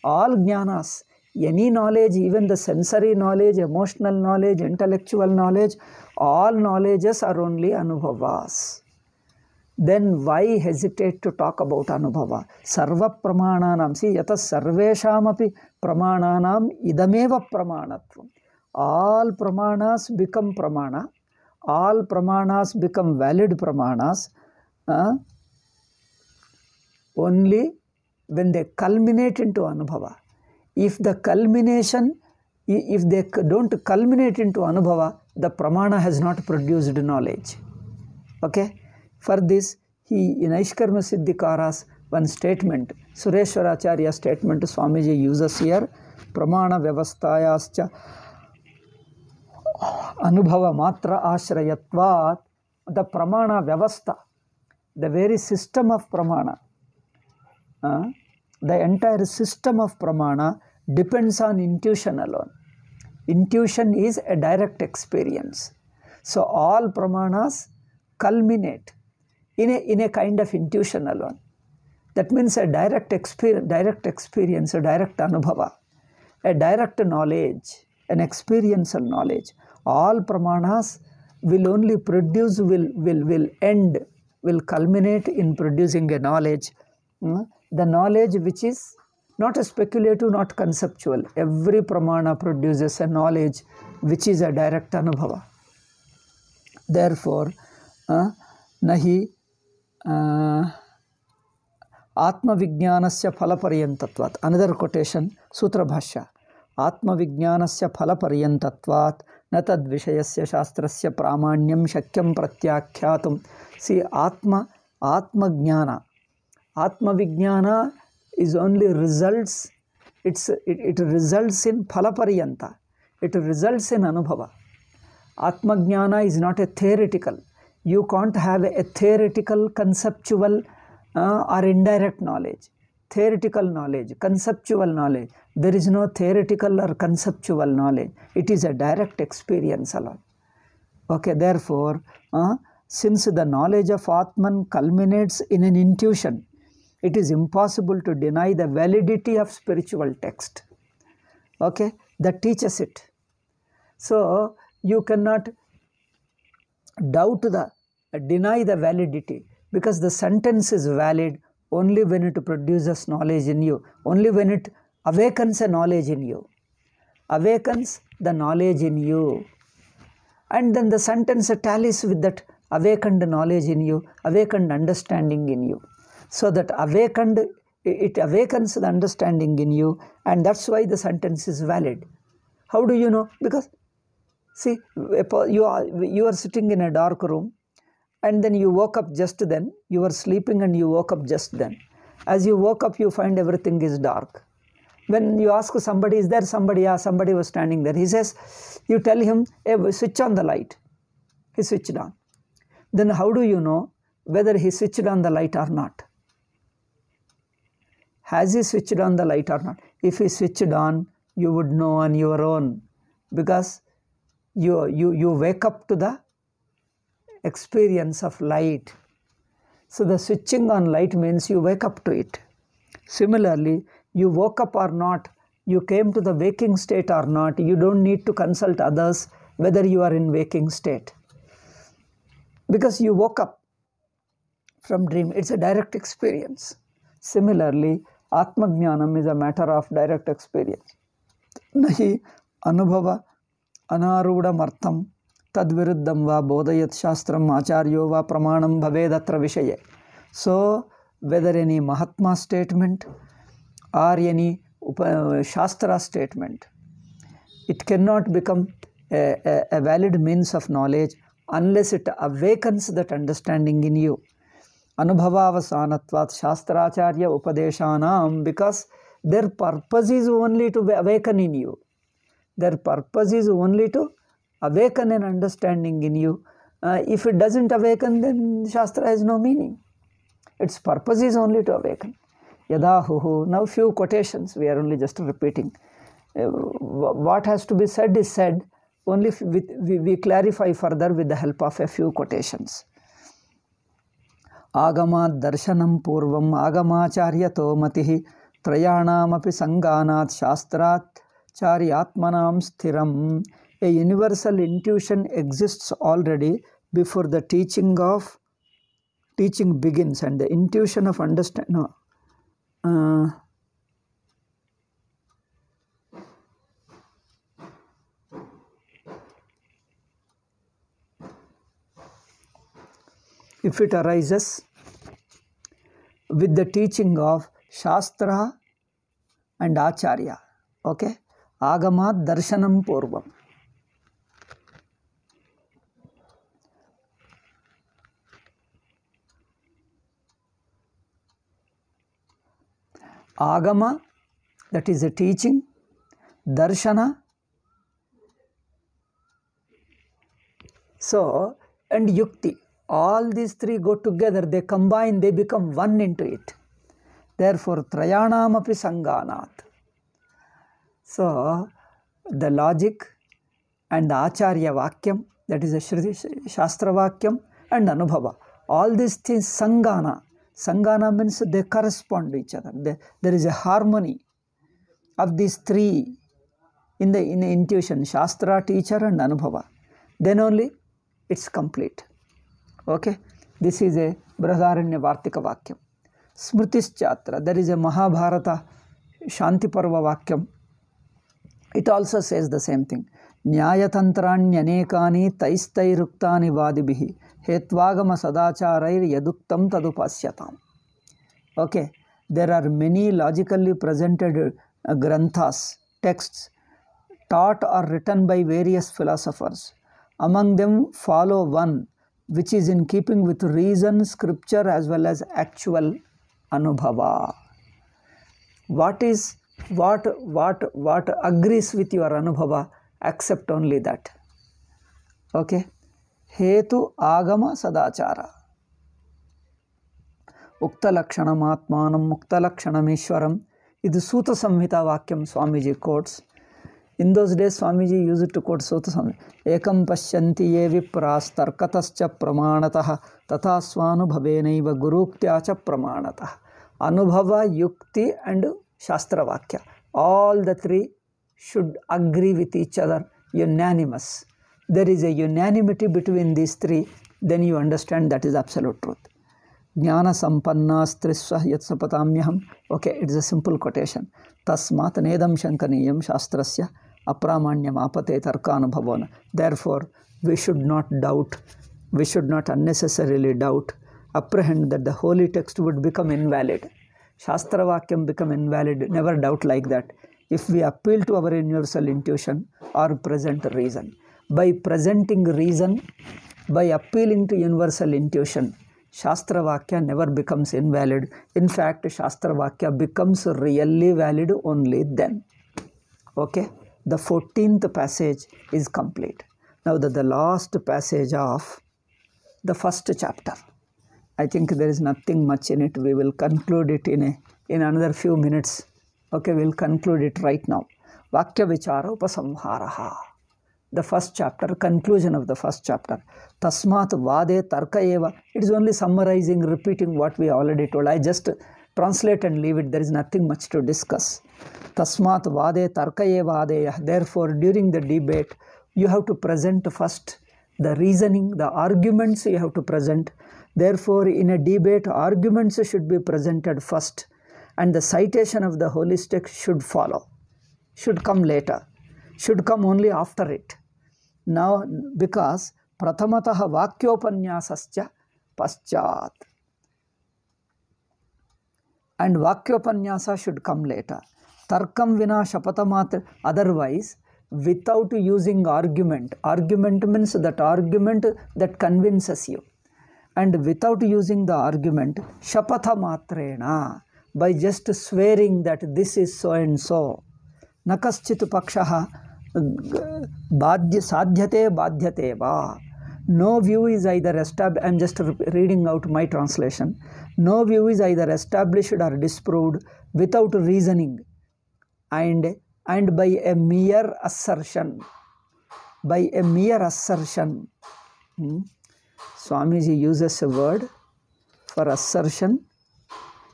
All Jnanas, any knowledge, even the sensory knowledge, emotional knowledge, intellectual knowledge, all knowledges are only Anubhavas. Then why hesitate to talk about Anubhava? Sarva Pramananam. See, yata sarveshamapi Pramananam idameva Pramanatvam. All Pramanas become Pramana. All Pramanas become valid Pramanas only when they culminate into Anubhava. If the culmination if they don't culminate into Anubhava, the Pramana has not produced knowledge. Okay? For this, in Aishkarma Siddhikaras, one statement, Sureshwaracharya statement Swamiji uses here, Pramana Vyavastayascha Anubhava Matra Ashrayatvat, the Pramana Vyavastha, the very system of Pramana, the entire system of Pramana depends on intuition alone. Intuition is a direct experience. So all Pramanas culminate in a kind of intuition alone. That means a direct experience, a direct Anubhava, a direct knowledge, an experiential knowledge. All Pramanas will only produce, will culminate in producing a knowledge. The knowledge which is not a speculative, not conceptual. Every Pramana produces a knowledge which is a direct Anubhava. Therefore, nahi Atma Vijnanasya Phalaparyantatvat. Another quotation, Sutra Bhashya. Atma Vijnanasya Phalaparyantatvat natad Vishayasya Shastrasya Pramanyam Shakyam Pratyakhyatum. See, Atma Jnana. Atma Vijnana is only results, it results in Phalaparyanta. It results in Anubhava. Atma Jnana is not a theoretical. You can't have a theoretical, conceptual or indirect knowledge. Theoretical knowledge, conceptual knowledge. There is no theoretical or conceptual knowledge. It is a direct experience alone. Okay, therefore, since the knowledge of Atman culminates in an intuition, it is impossible to deny the validity of spiritual text. Okay, that teaches it. So, you cannot deny the validity, because the sentence is valid only when it produces knowledge in you, only when it awakens a knowledge in you, awakens the knowledge in you. And then the sentence tallies with that awakened knowledge in you, awakened understanding in you. So that it awakens the understanding in you, and that's why the sentence is valid. How do you know? Because, see, you are sitting in a dark room, and then you woke up just then. You were sleeping and you woke up just then. As you woke up, you find everything is dark. When you ask somebody, is there somebody? Yeah, somebody was standing there. He says, you tell him, hey, switch on the light. He switched on. Then how do you know whether he switched on the light or not? Has he switched on the light or not? If he switched on, you would know on your own, because you wake up to the experience of light. So the switching on light means you wake up to it. Similarly, you woke up or not, you came to the waking state or not, you don't need to consult others whether you are in waking state, because you woke up from dream. It's a direct experience. Similarly, Atma Jnanam is a matter of direct experience. Nahi Anubhava Anaruda Martham Tadviruddham va Bodhayat Shastram Acharyo va Pramanam Bhavedatra Vishaye. So, whether any Mahatma statement or any Shastra statement, it cannot become a valid means of knowledge unless it awakens that understanding in you. Anubhavavasanatvat Shastracharya Upadeshanam, because their purpose is only to awaken in you. Their purpose is only to awaken an understanding in you. If it doesn't awaken, then Shastra has no meaning. Its purpose is only to awaken. Yadahuhu. Now few quotations, we are only just repeating. What has to be said is said, only we clarify further with the help of a few quotations. Agamat darshanam purvam agamacharyato matihi trayanamapi sanganat shastrat charyatmanam sthiram. A universal intuition exists already before the teaching begins, and the intuition of understanding. If it arises with the teaching of Shastra and Acharya, okay? Agamat darshanam purvam. Agama, that is a teaching. Darshana. So, and yukti. All these three go together, they combine, they become one into it. Therefore, trayanam api sanganat. So, the logic and the acharya vakyam, that is a Shruti Shastra vakyam, and anubhava. All these things sangana. Sangana means they correspond to each other. There is a harmony of these three in the intuition, Shastra, teacher, and anubhava. Then only it's complete. Okay, this is a Brahadaranya Vartika Vakyam. Smritischatra, there is a Mahabharata Shanti Parva Vakyam. It also says the same thing. Nyayatantranyanekani taistairuktani vadibihi hetvagama sadacharair yaduktam tadupasyatam. Okay, there are many logically presented granthas, texts, taught or written by various philosophers. Among them follow one which is in keeping with reason, scripture as well as actual anubhava. What agrees with your anubhava, accept only that. Okay. Hetu agama sadachara. Ukta lakshanam atmanam mukta lakshanam ishwaram. This is Suta Samhita Vakyam Swamiji quotes. In those days, Swamiji used to quote Suta Samhita. Ekam pashyanti ye vipras tarkatascha pramanatah tatha swanubhavenaiva guruktyacha pramanatah. Anubhava, yukti and Shastra Vakya. All the three should agree with each other, unanimous. There is a unanimity between these three, then you understand that is absolute truth. Jnana sampannas trisva yatsapatamyaham. Okay, it is a simple quotation. Tasmat nedam shankaniyam shastrasya apramanyam apate tarkanubhavona. Therefore, we should not doubt, we should not unnecessarily doubt, apprehend that the holy text would become invalid. Shastra Vakyam become invalid, never doubt like that. If we appeal to our universal intuition or present reason. By presenting reason, by appealing to universal intuition, Shastra Vakya never becomes invalid. In fact, Shastra Vakya becomes really valid only then. Okay? The 14th passage is complete. Now the last passage of the first chapter. I think there is nothing much in it. We will conclude it in another few minutes. Okay, we will conclude it right now. Vakya Vichara Upasamharaha. The first chapter, conclusion of the first chapter. Tasmat Vade Tarka Eva. It is only summarizing, repeating what we already told. I just translate and leave it. There is nothing much to discuss. Tasmat Vade Tarka Eva Adeya. Therefore, during the debate, you have to present first the reasoning, the arguments you have to present. Therefore, in a debate, arguments should be presented first, and the citation of the holy text should follow, should come later, should come only after it. Now, because Prathamataha Vakyopanyasascha Paschat, and Vakyopanyasa should come later. Tarkam vina shapatamatra, otherwise, without using argument. Argument means that argument that convinces you. And without using the argument, shapatha matrena, by just swearing that this is so and so. Nakaschit pakshaha sadhyate badhyate va. No view is either established. I am just reading out my translation. No view is either established or disproved without reasoning and by a mere assertion. By a mere assertion. Swamiji uses a word for assertion.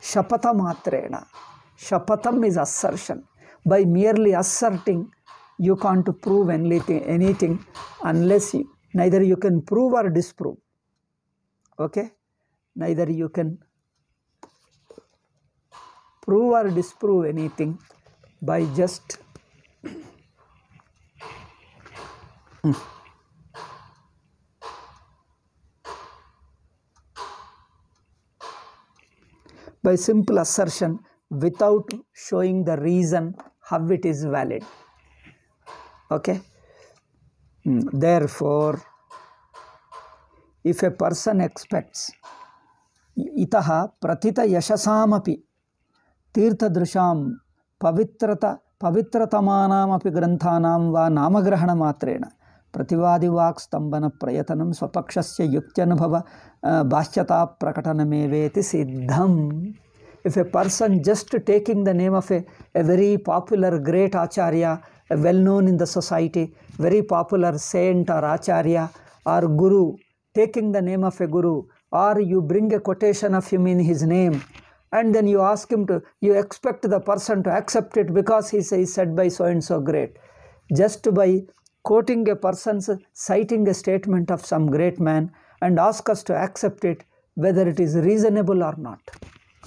Shapatha matrena. Shapatham is assertion. By merely asserting, you can't prove anything unless neither you can prove or disprove. Okay? Neither you can prove or disprove anything by just by simple assertion without showing the reason how it is valid. Okay. Therefore, if a person expects itaha pratita yashasamapi tirthadrisham pavitratamanam api granthanam va namagrahana matrena prativadivaak stambana prayatanam swapakshasya yukyanubhava bhashyata prakatanameveti siddham. If a person just taking the name of a very popular great acharya, well known in the society, very popular saint or acharya or guru, taking the name of a guru, or you bring a quotation of him in his name, and then you ask him to, you expect the person to accept it because he is said by so and so great. Just by quoting a person's, citing a statement of some great man and ask us to accept it, whether it is reasonable or not.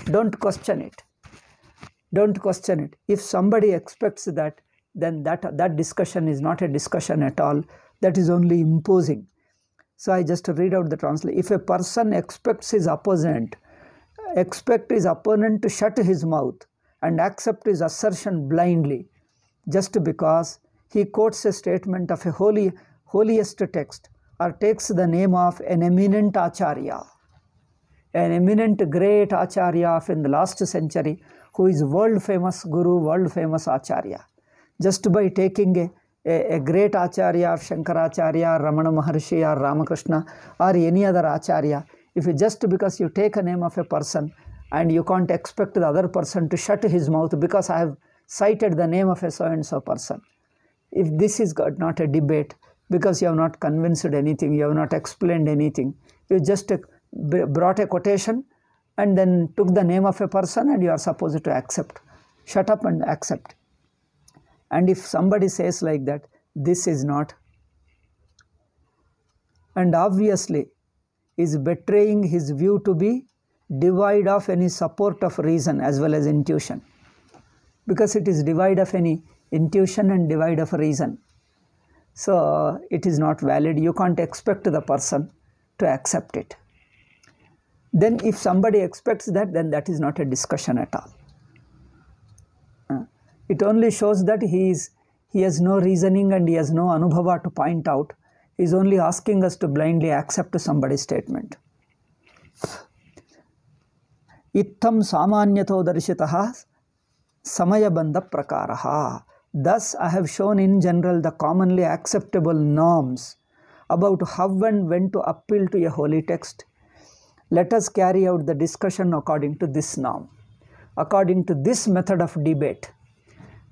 Don't question it. Don't question it. If somebody expects that, then that discussion is not a discussion at all. That is only imposing. So I just read out the translation. If a person expects his opponent to shut his mouth and accept his assertion blindly, just because he quotes a statement of a holiest text, or takes the name of an eminent acharya, an eminent great acharya in the last century, who is world famous guru, world famous acharya, just by taking a great acharya of Shankaracharya, Ramana Maharshi, or Ramakrishna, or any other acharya, if you just because you take a name of a person and you can't expect the other person to shut his mouth because I have cited the name of a so and so person. If this is not a debate, because you have not convinced anything, you have not explained anything, you just brought a quotation and then took the name of a person and you are supposed to accept. Shut up and accept. And if somebody says like that, this is not, and obviously is betraying his view to be devoid of any support of reason as well as intuition, because it is devoid of any intuition and devoid of reason. So it is not valid. You can't expect the person to accept it. Then if somebody expects that, then that is not a discussion at all. It only shows that he has no reasoning and he has no anubhava to point out. He is only asking us to blindly accept somebody's statement. Ittam samanyato darshitaha samayabandha prakaraha. Thus I have shown in general the commonly acceptable norms about how and when to appeal to a holy text. Let us carry out the discussion according to this norm, according to this method of debate.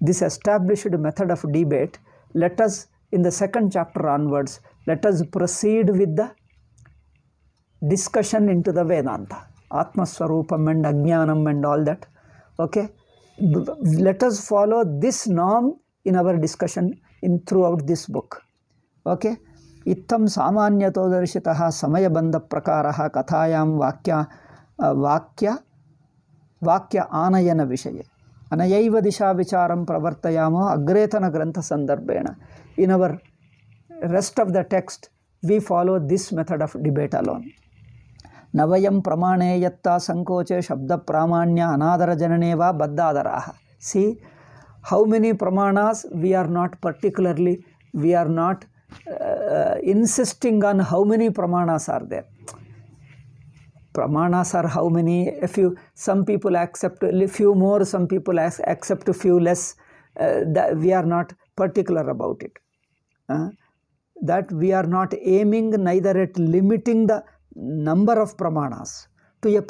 This established method of debate, let us, in the second chapter onwards, let us proceed with the discussion into the Vedanta, Atma Swarupam and Ajnanam and all that. Okay? Let us follow this norm in our discussion throughout this book. Okay? Ittam samanyato darshitaha samayabandha prakaraha kathayam vakya anayana vishaye. Anayaiva disha vicharam pravartayamo agretana grantha sandarbena. In our rest of the text, we follow this method of debate alone. Navayam pramane yatta sankoche shabda pramanya anadara jananeva baddadaraha. See how many pramanas we are not particularly, we are not insisting on how many pramanas are there. Pramanas are how many? Some people accept a few more, some people accept a few less. We are not particular about it. That we are not aiming neither at limiting the number of pramanas to a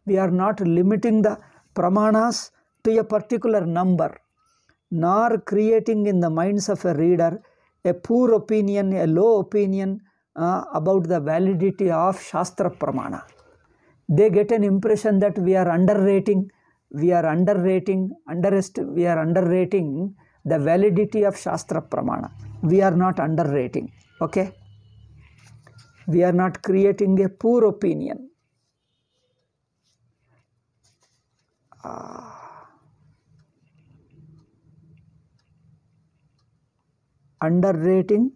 we are not limiting the pramanas to a particular number, nor creating in the minds of a reader a poor opinion, a low opinion about the validity of Shastra Pramana. They get an impression that we are underrating the validity of Shastra Pramana. We are not underrating. Okay? We are not creating a poor opinion. Underrating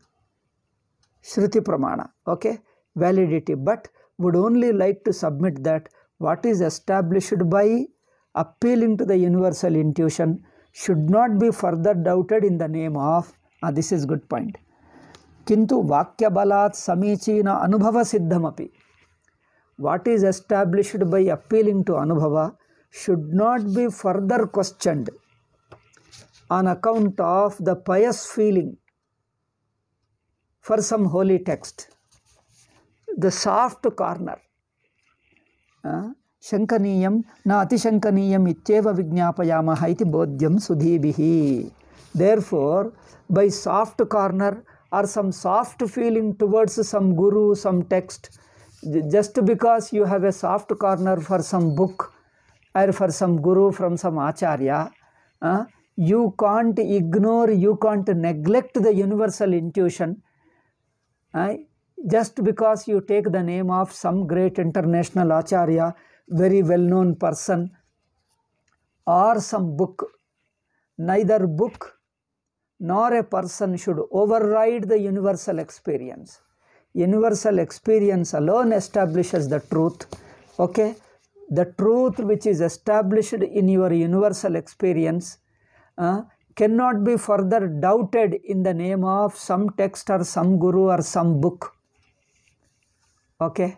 Shruti Pramana, okay, validity, but would only like to submit that what is established by appealing to the universal intuition should not be further doubted in the name of This is good point. Kintu vakya balat samichina anubhava siddhamapi. What is established by appealing to anubhava should not be further questioned on account of the pious feeling for some holy text. The soft corner. Shankaniyam na atishankaniyam ityeva vignapayamaha iti bodhyam sudhibihi. Therefore, by soft corner or some soft feeling towards some guru, some text, just because you have a soft corner for some book or for some guru from some acharya, you can't ignore, you can't neglect the universal intuition. Just because you take the name of some great international acharya, very well-known person, or some book, neither book nor a person should override the universal experience. Universal experience alone establishes the truth. Okay? The truth which is established in your universal experience cannot be further doubted in the name of some text or some guru or some book. Okay?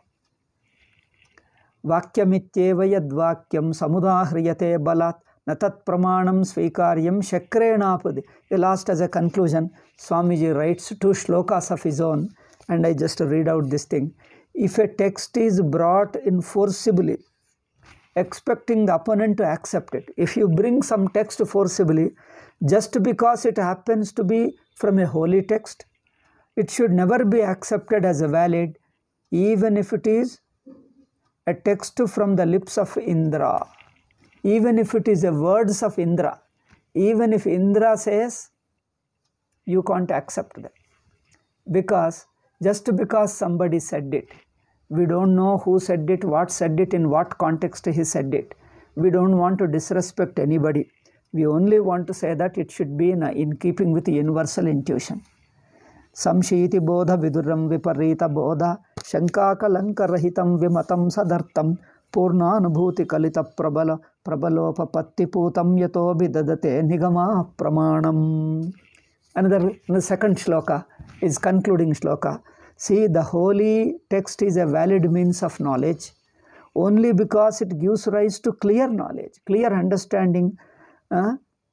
Vakyamityeva yadvakyam samudahriyate balat natat pramanam svikaryam shakrenapadi. The last as a conclusion, Swamiji writes 2 shlokas of his own, and I just read out this thing. If a text is brought in forcibly, expecting the opponent to accept it, if you bring some text forcibly, just because it happens to be from a holy text, it should never be accepted as a valid, even if it is a text from the lips of Indra, even if it is the words of Indra, even if Indra says, you can't accept that. Because just because somebody said it, we don't know who said it, what said it, in what context he said it. We don't want to disrespect anybody. We only want to say that it should be in keeping with universal intuition. Samshiti bodha viduram viparita bodha shankakalanka rahitam vimatam sadartam purna anubhuti kalita prabalopa pattiputam yato bidadate nigama pramanam. The second shloka is concluding shloka. See, the holy text is a valid means of knowledge only because it gives rise to clear knowledge, clear understanding,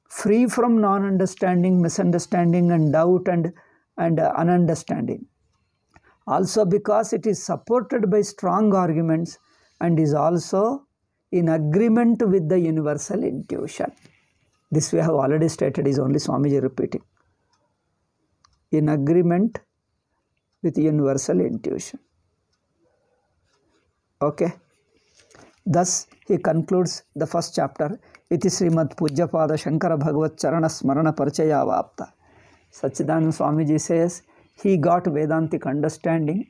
free from non-understanding, misunderstanding and doubt and ununderstanding. Also because it is supported by strong arguments and is also in agreement with the universal intuition. This we have already stated, is only Swamiji repeating. In agreement with universal intuition. Okay. Thus, he concludes the first chapter. Iti Srimad Pujyapada Shankara Bhagavat Charana Smarana Parachaya Vapta. Sachidananda Swamiji says he got Vedantic understanding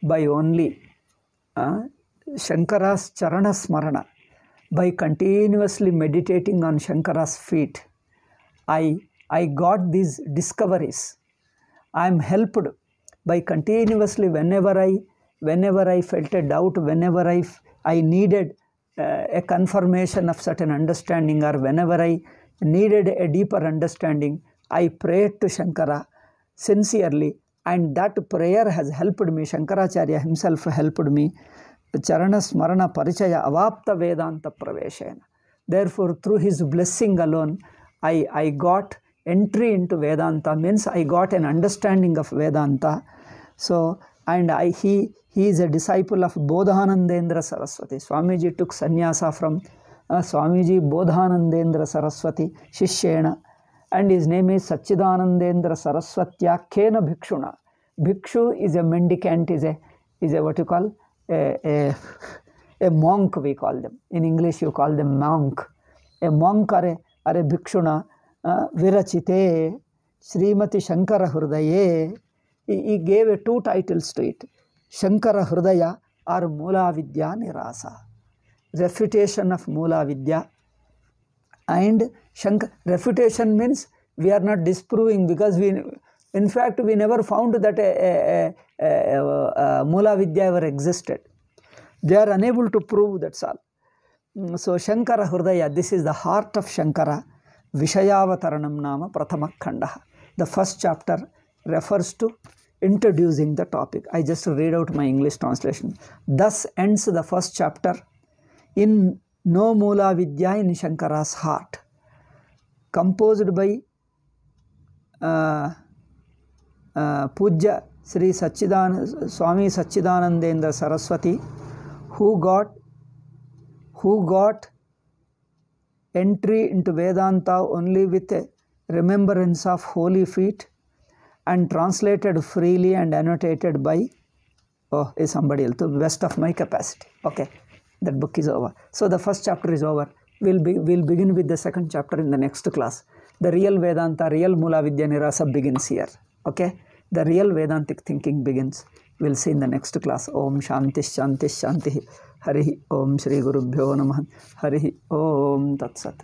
by only Shankara's Charana Smarana, by continuously meditating on Shankara's feet. I got these discoveries. I am helped by continuously, whenever I felt a doubt, whenever I needed a confirmation of certain understanding, or whenever I needed a deeper understanding, I prayed to Shankara sincerely, and that prayer has helped me. Shankaracharya himself helped me. Charana Smarana Parachaya Avapta Vedanta Praveshena. Therefore, through his blessing alone, I got entry into Vedanta, means I got an understanding of Vedanta. So, and he is a disciple of Bodhanandendra Saraswati. Swamiji took sannyasa from Swamiji Bodhanandendra Saraswati, Shishyena, and his name is Sachidanandendra Saraswatyakena Bhikshuna. Bhikshu is a mendicant, is a what you call a monk, we call them. In English you call them monk. A monk or a bhikshuna, virachite, Srimati Shankara Hrudaye. He gave 2 titles to it. Shankara Hrudaya or Mula Vidya Nirasa. Refutation of Mula Vidya. And refutation means we are not disproving, because in fact we never found that Mula Vidya ever existed. They are unable to prove, that's all. So Shankara Hridaya, this is the heart of Shankara. Vishayavataranam nama Prathamakhandaha. The first chapter refers to introducing the topic. I just read out my English translation. Thus ends the first chapter in No Moola Vidya in Shankara's Heart, composed by Pujya Sri Swami Satchidanandendra Saraswati, who got entry into Vedanta only with a remembrance of holy feet, and translated freely and annotated by is somebody else to the best of my capacity. Okay, that book is over. So the first chapter is over. We'll begin with the second chapter in the next class. The real Vedanta, real Moola Vidya Nirasa begins here. Okay, the real Vedantic thinking begins. We'll see in the next class. Om Shanti Shanti Shanti. Harihi Om Shri Gurubhyo Namah. Harihi Om Tat Sat.